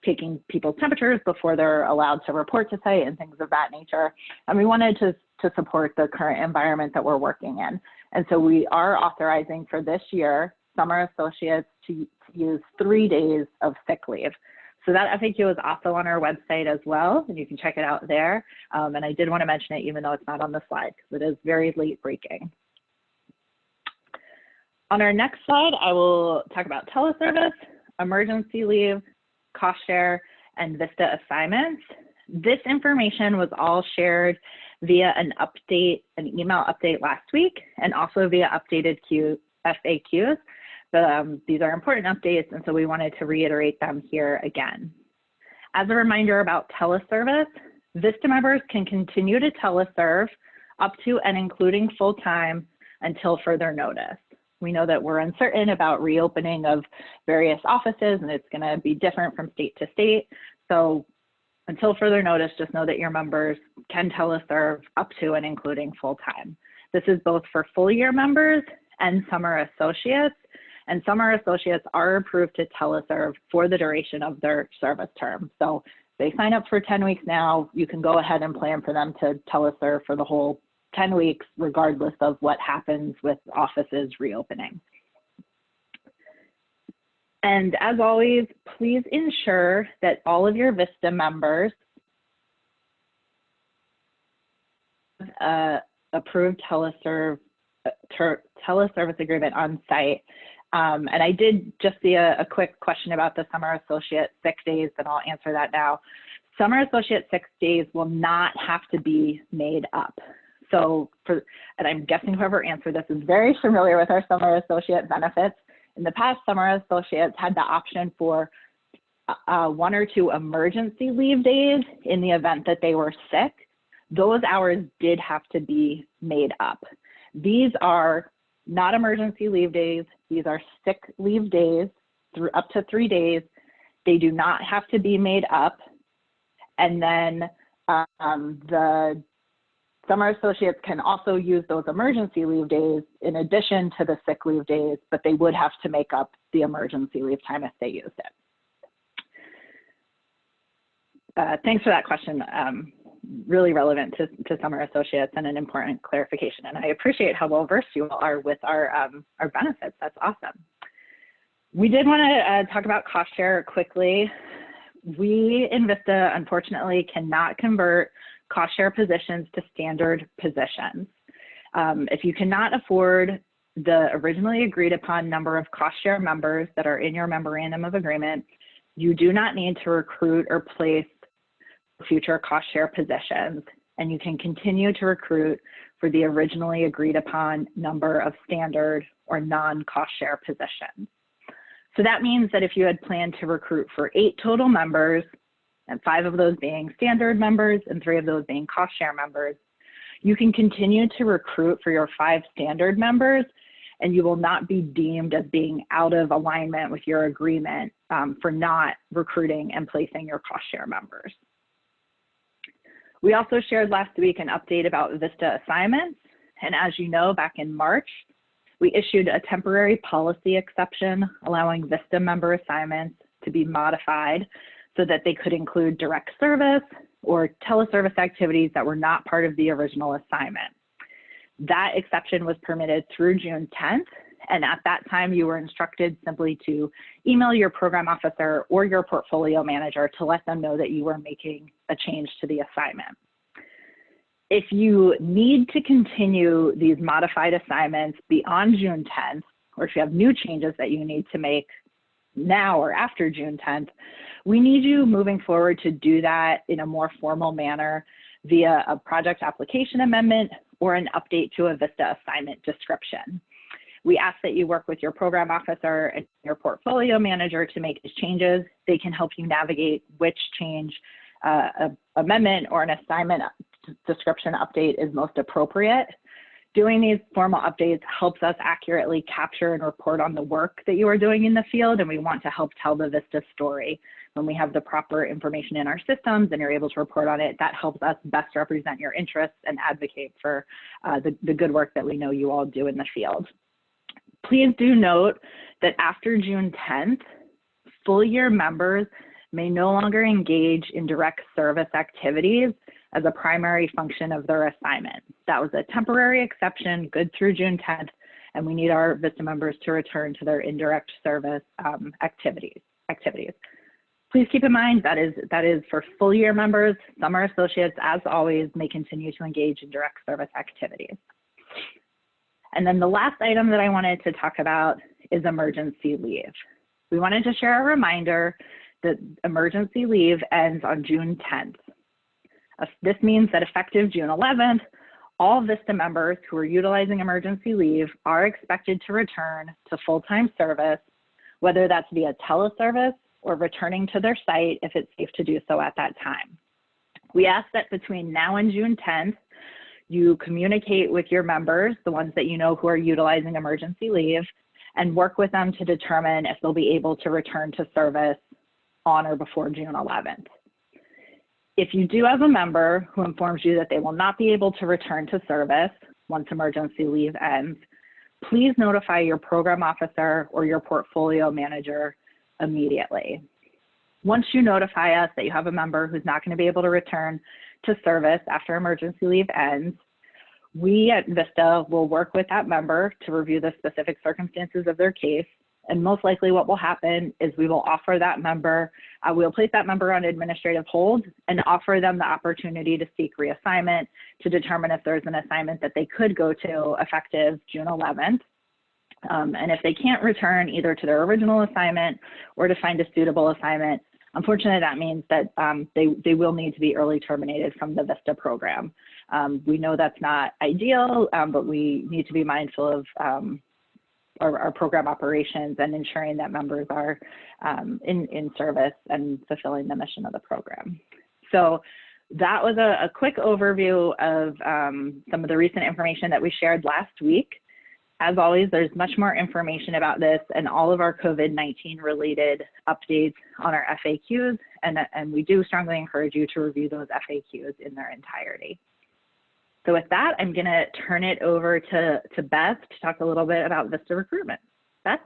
taking people's temperatures before they're allowed to report to site and things of that nature. And we wanted to support the current environment that we're working in. And so we are authorizing for this year, summer associates to use 3 days of sick leave. So that FAQ is also on our website as well, and you can check it out there. And I did want to mention it even though it's not on the slide, because it is very late breaking. On our next slide, I will talk about teleservice, emergency leave, cost share, and VISTA assignments. This information was all shared via an email update last week, and also via updated FAQs. These are important updates, and so we wanted to reiterate them here again. As a reminder about teleservice, VISTA members can continue to teleserve up to and including full-time until further notice. We know that we're uncertain about reopening of various offices, and it's going to be different from state to state. So until further notice, just know that your members can teleserve up to and including full-time. This is both for full-year members and summer associates, and summer associates are approved to teleserve for the duration of their service term. So if they sign up for 10 weeks now, you can go ahead and plan for them to teleserve for the whole 10 weeks, regardless of what happens with offices reopening. And as always, please ensure that all of your VISTA members approved teleservice agreement on site. And I did just see a quick question about the summer associate 6 days, and I'll answer that now. Summer associate 6 days will not have to be made up. So, and I'm guessing whoever answered this is very familiar with our summer associate benefits. In the past, summer associates had the option for 1 or 2 emergency leave days in the event that they were sick. Those hours did have to be made up. These are not emergency leave days. These are sick leave days through up to 3 days. They do not have to be made up. And then the summer associates can also use those emergency leave days in addition to the sick leave days, but they would have to make up the emergency leave time if they used it. Thanks for that question. Really relevant to summer associates and an important clarification. And I appreciate how well versed you all are with our benefits. That's awesome. We did want to talk about cost share quickly. We in VISTA, unfortunately, cannot convert cost share positions to standard positions. If you cannot afford the originally agreed upon number of cost share members that are in your memorandum of agreement, you do not need to recruit or place future cost share positions, and you can continue to recruit for the originally agreed upon number of standard or non-cost share positions. So that means that if you had planned to recruit for 8 total members, and 5 of those being standard members and 3 of those being cost share members, you can continue to recruit for your 5 standard members, and you will not be deemed as being out of alignment with your agreement for not recruiting and placing your cost share members. We also shared last week an update about VISTA assignments, and as you know, back in March, we issued a temporary policy exception allowing VISTA member assignments to be modified so that they could include direct service or teleservice activities that were not part of the original assignment. That exception was permitted through June 10th, And at that time, you were instructed simply to email your program officer or your portfolio manager to let them know that you were making a change to the assignment. If you need to continue these modified assignments beyond June 10th, or if you have new changes that you need to make now or after June 10th, we need you moving forward to do that in a more formal manner via a project application amendment or an update to a VISTA assignment description. We ask that you work with your program officer and your portfolio manager to make these changes. They can help you navigate which change amendment or an assignment description update is most appropriate. Doing these formal updates helps us accurately capture and report on the work that you are doing in the field, and we want to help tell the VISTA story. When we have the proper information in our systems and you're able to report on it, that helps us best represent your interests and advocate for the good work that we know you all do in the field. Please do note that after June 10th, full year members may no longer engage in direct service activities as a primary function of their assignment. That was a temporary exception, good through June 10th, and we need our VISTA members to return to their indirect service activities. Please keep in mind that is for full year members. Summer associates, as always, may continue to engage in direct service activities. And then the last item that I wanted to talk about is emergency leave. We wanted to share a reminder that emergency leave ends on June 10th. This means that effective June 11th, all VISTA members who are utilizing emergency leave are expected to return to full-time service, whether that's via teleservice or returning to their site if it's safe to do so at that time. We ask that between now and June 10th, you communicate with your members, the ones that you know who are utilizing emergency leave, and work with them to determine if they'll be able to return to service on or before June 11th. If you do have a member who informs you that they will not be able to return to service once emergency leave ends, please notify your program officer or your portfolio manager immediately. Once you notify us that you have a member who's not going to be able to return to service after emergency leave ends, we at VISTA will work with that member to review the specific circumstances of their case. And most likely what will happen is we will offer that member, we'll place that member on administrative hold and offer them the opportunity to seek reassignment to determine if there's an assignment that they could go to effective June 11th. And if they can't return either to their original assignment or to find a suitable assignment, unfortunately that means that they will need to be early terminated from the VISTA program. We know that's not ideal, but we need to be mindful of our program operations and ensuring that members are in service and fulfilling the mission of the program. So that was a quick overview of some of the recent information that we shared last week. As always, there's much more information about this and all of our COVID-19 related updates on our FAQs, and we do strongly encourage you to review those FAQs in their entirety. So with that, I'm going to turn it over to Beth to talk a little bit about VISTA recruitment. Beth?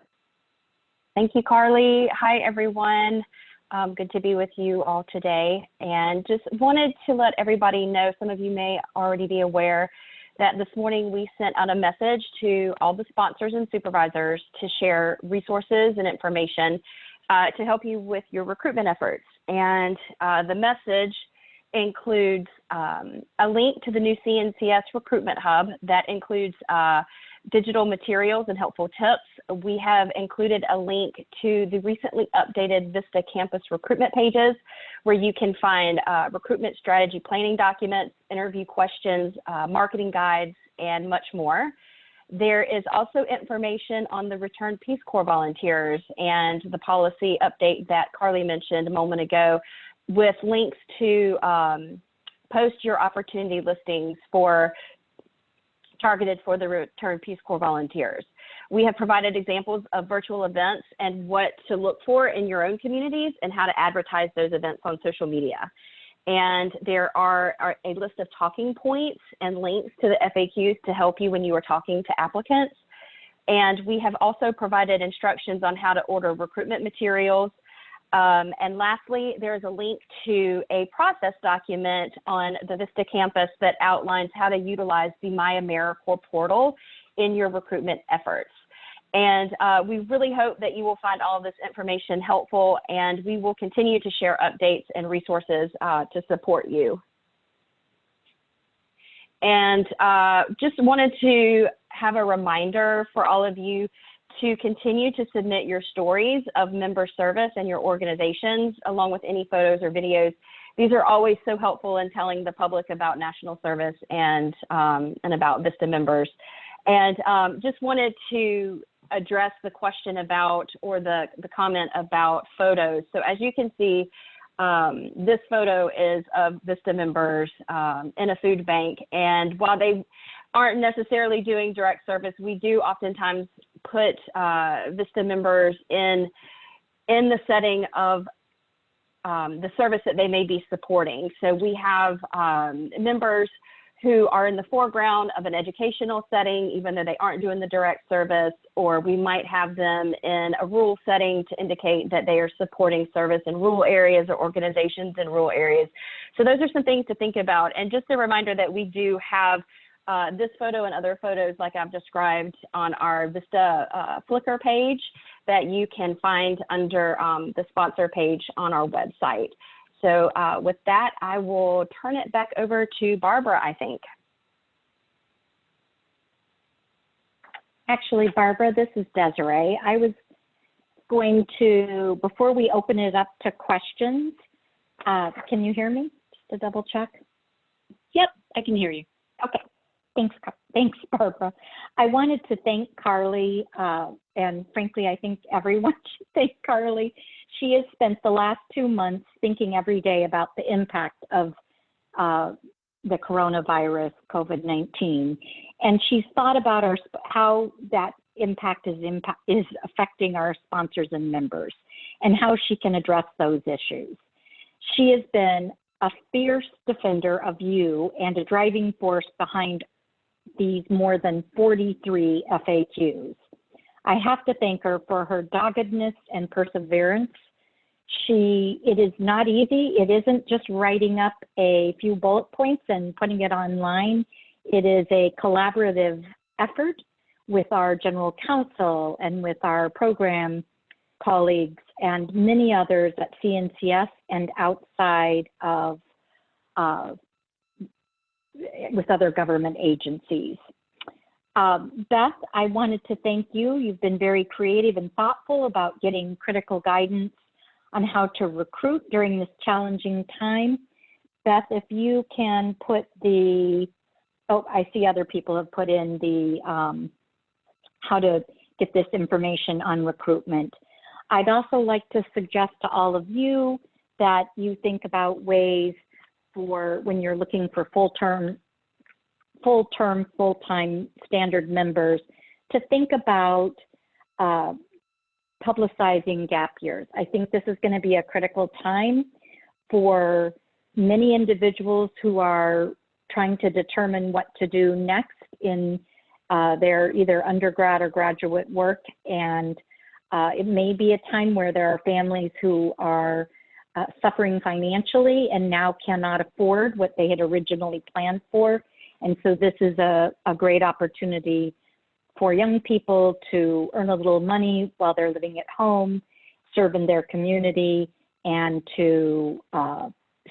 Thank you, Carly. Hi, everyone. Good to be with you all today. And just wanted to let everybody know, some of you may already be aware, that this morning we sent out a message to all the sponsors and supervisors to share resources and information to help you with your recruitment efforts. And the message includes a link to the new CNCS Recruitment Hub that includes digital materials and helpful tips. We have included a link to the recently updated VISTA campus recruitment pages where you can find recruitment strategy planning documents, interview questions, marketing guides, and much more. There is also information on the Return Peace Corps volunteers and the policy update that Carly mentioned a moment ago, with links to post your opportunity listings targeted for the Return Peace Corps volunteers. We have provided examples of virtual events and what to look for in your own communities and how to advertise those events on social media. And there are a list of talking points and links to the FAQs to help you when you are talking to applicants. And we have also provided instructions on how to order recruitment materials. And lastly, there's a link to a process document on the VISTA campus that outlines how to utilize the My AmeriCorps portal in your recruitment efforts. And we really hope that you will find all of this information helpful, and we will continue to share updates and resources to support you. And just wanted to have a reminder for all of you to continue to submit your stories of member service and your organizations, along with any photos or videos. These are always so helpful in telling the public about national service and about VISTA members. And just wanted to address the question about, or the comment about photos. So as you can see, this photo is of VISTA members in a food bank. And while they aren't necessarily doing direct service, we do oftentimes put VISTA members in the setting of the service that they may be supporting. So we have members who are in the foreground of an educational setting, even though they aren't doing the direct service, or we might have them in a rural setting to indicate that they are supporting service in rural areas or organizations in rural areas. So those are some things to think about. And just a reminder that we do have this photo and other photos like I've described on our VISTA Flickr page that you can find under the sponsor page on our website. So with that, I will turn it back over to Barbara, I think. Actually, Barbara, this is Desiree. I was going to, before we open it up to questions, can you hear me? Just to double check. Yep, I can hear you. Okay. Thanks, Barbara. I wanted to thank Carly, and frankly, I think everyone should thank Carly. She has spent the last 2 months thinking every day about the impact of the coronavirus, COVID-19, and she's thought about how that impact is affecting our sponsors and members, and how she can address those issues. She has been a fierce defender of you and a driving force behind these more than 43 FAQs. I have to thank her for her doggedness and perseverance. It is not easy. It isn't just writing up a few bullet points and putting it online. It is a collaborative effort with our general counsel and with our program colleagues and many others at CNCS and outside of with other government agencies. Beth, I wanted to thank you. You've been very creative and thoughtful about getting critical guidance on how to recruit during this challenging time. Beth, if you can put the, I see other people have put in the how to get this information on recruitment. I'd also like to suggest to all of you that you think about ways for when you're looking for full-time standard members to think about publicizing gap years. I think this is going to be a critical time for many individuals who are trying to determine what to do next in their either undergrad or graduate work. And it may be a time where there are families who are suffering financially and now cannot afford what they had originally planned for. And so this is a great opportunity for young people to earn a little money while they're living at home, serve in their community, and to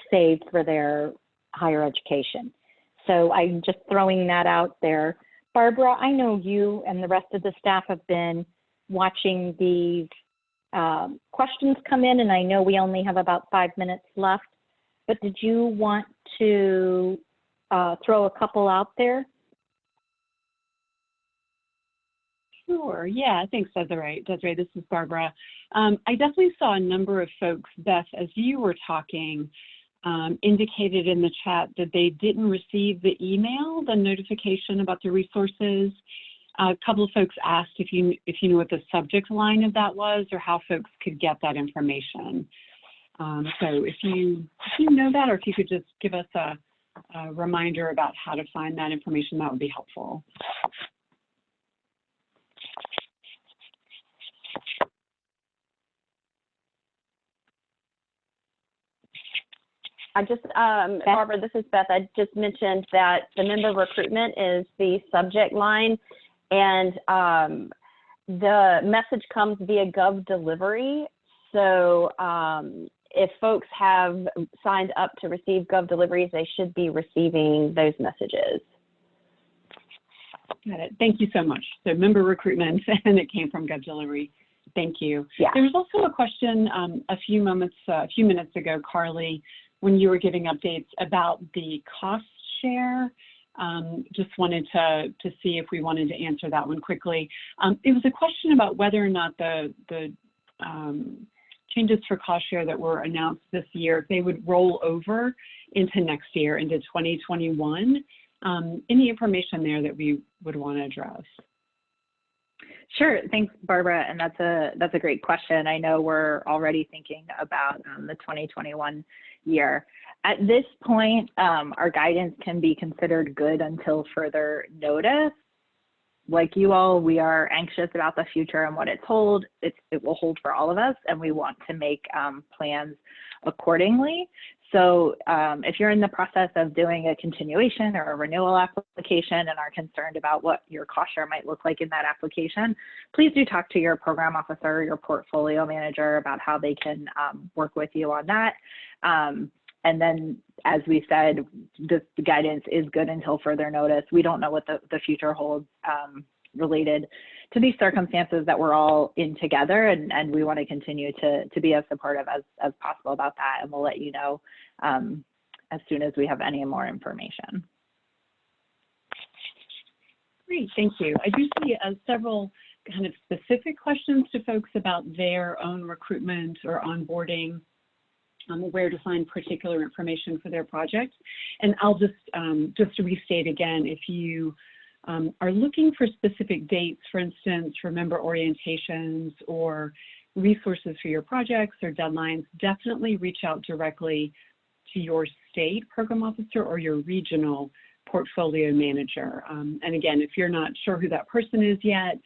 save for their higher education. So I'm just throwing that out there. Barbara, I know you and the rest of the staff have been watching these questions come in, and I know we only have about 5 minutes left, but did you want to throw a couple out there? Sure, yeah, thanks, Desiree. Desiree, this is Barbara. I definitely saw a number of folks, Beth, as you were talking, indicated in the chat that they didn't receive the email, the notification about the resources. A couple of folks asked if you knew what the subject line of that was or how folks could get that information. So if you know that, or if you could just give us a reminder about how to find that information, that would be helpful. Barbara, this is Beth. I just mentioned that the member recruitment is the subject line, and the message comes via Gov Delivery. So if folks have signed up to receive Gov Deliveries, they should be receiving those messages. Got it. Thank you so much. So member recruitment, and it came from Gov Delivery. Thank you. Yeah. There was also a question a few minutes ago, Carly, when you were giving updates about the cost share. Just wanted to see if we wanted to answer that one quickly. It was a question about whether or not the changes for cost share that were announced this year, if they would roll over into next year, into 2021. Any information there that we would want to address? Sure, thanks, Barbara, and that's a great question. I know we're already thinking about the 2021 year. At this point, our guidance can be considered good until further notice. Like you all, we are anxious about the future and what it holds. It will hold for all of us, and we want to make plans accordingly. So if you're in the process of doing a continuation or a renewal application and are concerned about what your cost share might look like in that application, please do talk to your program officer, your portfolio manager about how they can work with you on that. And then, as we said, the guidance is good until further notice. We don't know what the future holds related to these circumstances that we're all in together, and we want to continue to be as supportive as possible about that, and we'll let you know as soon as we have any more information. Great, thank you. I do see several kind of specific questions to folks about their own recruitment or onboarding, where to find particular information for their project. And I'll just restate again, if you are looking for specific dates, for instance, for member orientations or resources for your projects or deadlines, definitely reach out directly to your state program officer or your regional portfolio manager. And again, if you're not sure who that person is yet,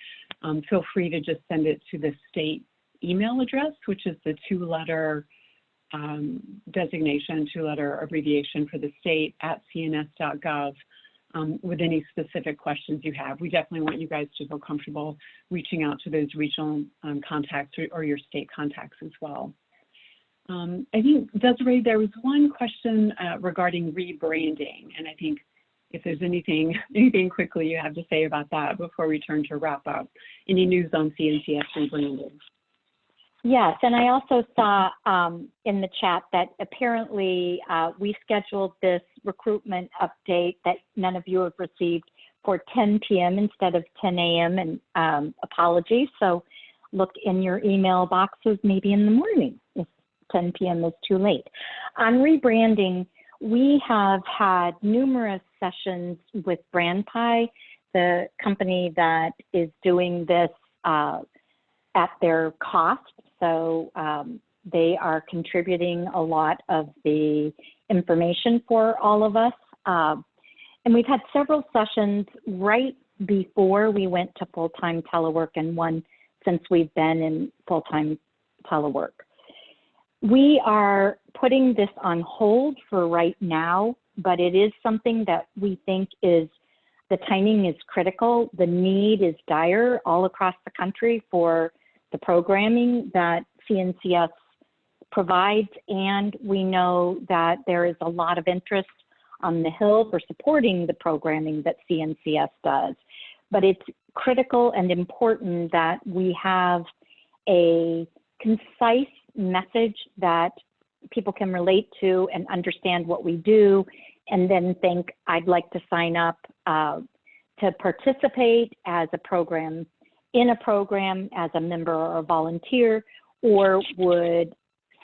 feel free to just send it to the state email address, which is the two-letter designation, two-letter abbreviation for the state at cns.gov with any specific questions you have. We definitely want you guys to feel comfortable reaching out to those regional contacts or your state contacts as well. I think, Desiree, there was one question regarding rebranding, and I think if there's anything quickly you have to say about that before we turn to wrap up. Any news on CNCF rebranding? Yes, and I also saw in the chat that apparently we scheduled this recruitment update that none of you have received for 10 p.m. instead of 10 a.m. and apologies. So look in your email boxes maybe in the morning if 10 p.m. is too late. On rebranding, we have had numerous sessions with BrandPie, the company that is doing this at their cost. So they are contributing a lot of the information for all of us. And we've had several sessions right before we went to full-time telework and one since we've been in full-time telework. We are putting this on hold for right now, but it is something that we think is, the timing is critical. The need is dire all across the country for the programming that CNCS provides, and we know that there is a lot of interest on the Hill for supporting the programming that CNCS does. But it's critical and important that we have a concise message that people can relate to and understand what we do, and then think, I'd like to sign up to participate as a program, in a program as a member or a volunteer, or would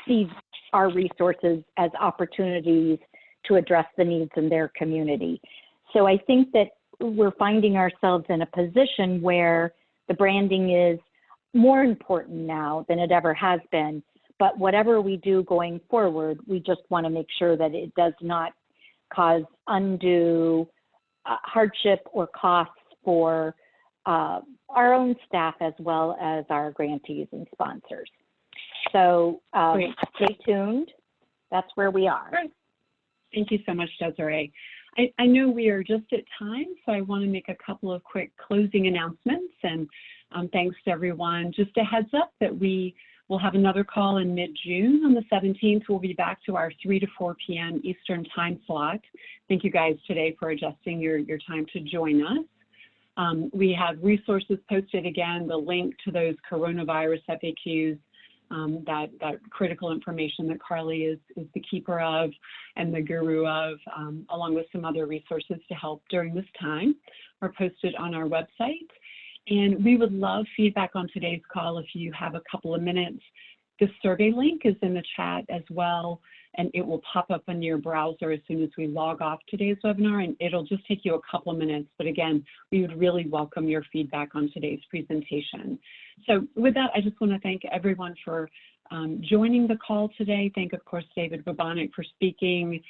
see our resources as opportunities to address the needs in their community. So I think that we're finding ourselves in a position where the branding is more important now than it ever has been. But whatever we do going forward, we just want to make sure that it does not cause undue hardship or costs for our own staff as well as our grantees and sponsors. So stay tuned. That's where we are. Thank you so much, Desiree. I know we are just at time, so I want to make a couple of quick closing announcements. And Thanks to everyone. Just a heads up that we will have another call in mid-June on the 17th. We'll be back to our 3 to 4 p.m. Eastern time slot. Thank you guys today for adjusting your time to join us. We have resources posted again, the link to those coronavirus FAQs, that critical information that Carly is the keeper of and the guru of, along with some other resources to help during this time, are posted on our website. And we would love feedback on today's call if you have a couple of minutes. The survey link is in the chat as well, and it will pop up on your browser as soon as we log off today's webinar, and it'll just take you a couple of minutes. But again, we would really welcome your feedback on today's presentation. So with that, I just want to thank everyone for joining the call today. Thank, of course, David Bobonic for speaking,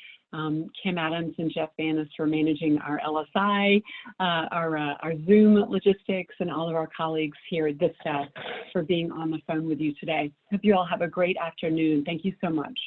Kim Adams and Jeff Vanis for managing our LSI, our Zoom logistics, and all of our colleagues here at VISTA for being on the phone with you today. Hope you all have a great afternoon. Thank you so much.